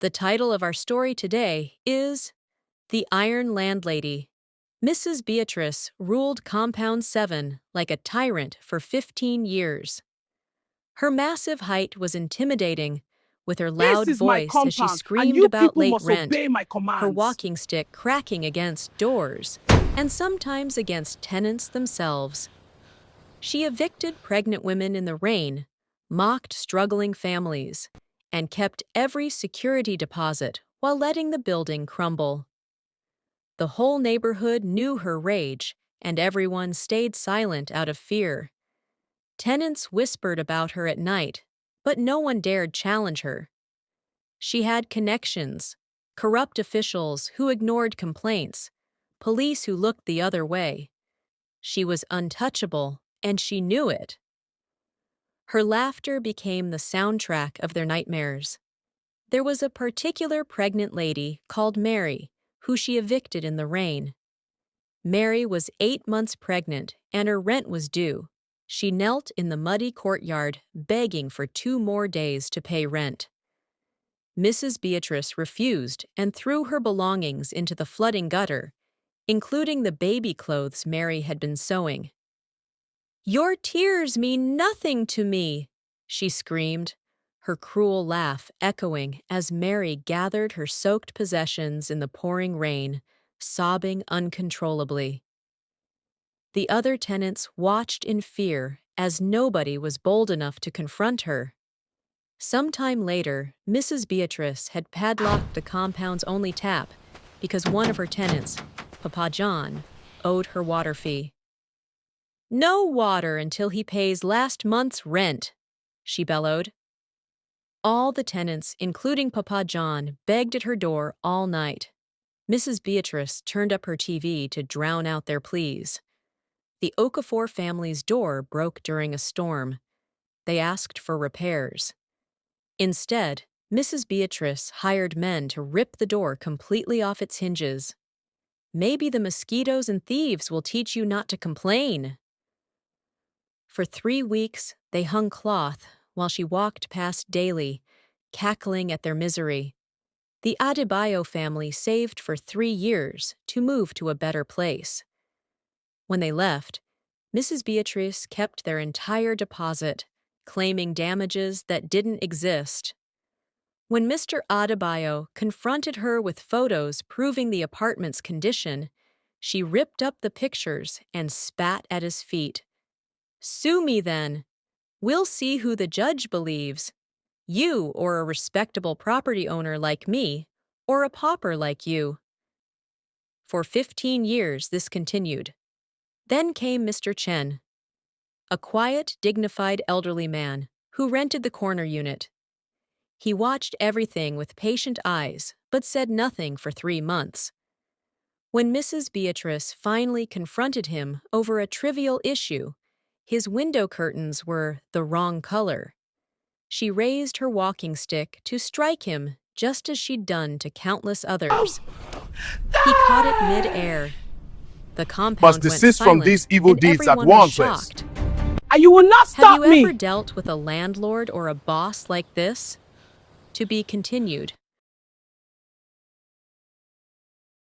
The title of our story today is The Iron Landlady. Mrs. Beatrice ruled Compound 7 like a tyrant for 15 years. Her massive height was intimidating, with her loud This is my voice as she compound, and screamed you about people late must rent, obey my her commands. walking stick cracking against doors, and sometimes against tenants themselves. She evicted pregnant women in the rain, mocked struggling families, and kept every security deposit while letting the building crumble. The whole neighborhood knew her rage, and everyone stayed silent out of fear. Tenants whispered about her at night, but no one dared challenge her. She had connections, corrupt officials who ignored complaints, police who looked the other way. She was untouchable, and she knew it. Her laughter became the soundtrack of their nightmares. There was a particular pregnant lady called Mary, who she evicted in the rain. Mary was 8 months pregnant, and her rent was due. She knelt in the muddy courtyard, begging for 2 more days to pay rent. Mrs. Beatrice refused and threw her belongings into the flooding gutter, including the baby clothes Mary had been sewing. "Your tears mean nothing to me," she screamed, her cruel laugh echoing as Mary gathered her soaked possessions in the pouring rain, sobbing uncontrollably. The other tenants watched in fear as nobody was bold enough to confront her. Sometime later, Mrs. Beatrice had padlocked the compound's only tap because one of her tenants, Papa John, owed her water fee. "No water until he pays last month's rent," she bellowed. All the tenants, including Papa John, begged at her door all night. Mrs. Beatrice turned up her TV to drown out their pleas. The Okafor family's door broke during a storm. They asked for repairs. Instead, Mrs. Beatrice hired men to rip the door completely off its hinges. "Maybe the mosquitoes and thieves will teach you not to complain." For 3 weeks, they hung cloth while she walked past daily, cackling at their misery. The Adebayo family saved for 3 years to move to a better place. When they left, Mrs. Beatrice kept their entire deposit, claiming damages that didn't exist. When Mr. Adebayo confronted her with photos proving the apartment's condition, she ripped up the pictures and spat at his feet. "Sue me then. We'll see who the judge believes. You or a respectable property owner like me, or a pauper like you." For 15 years this continued. Then came Mr. Chen, a quiet, dignified elderly man who rented the corner unit. He watched everything with patient eyes, but said nothing for 3 months. When Mrs. Beatrice finally confronted him over a trivial issue, his window curtains were the wrong color. She raised her walking stick to strike him just as she'd done to countless others. He caught it mid-air. The compound Must went desist from silent, these evil and deeds at everyone was once. shocked. And you will not Have stop you me. ever dealt with a landlord or a boss like this? To be continued.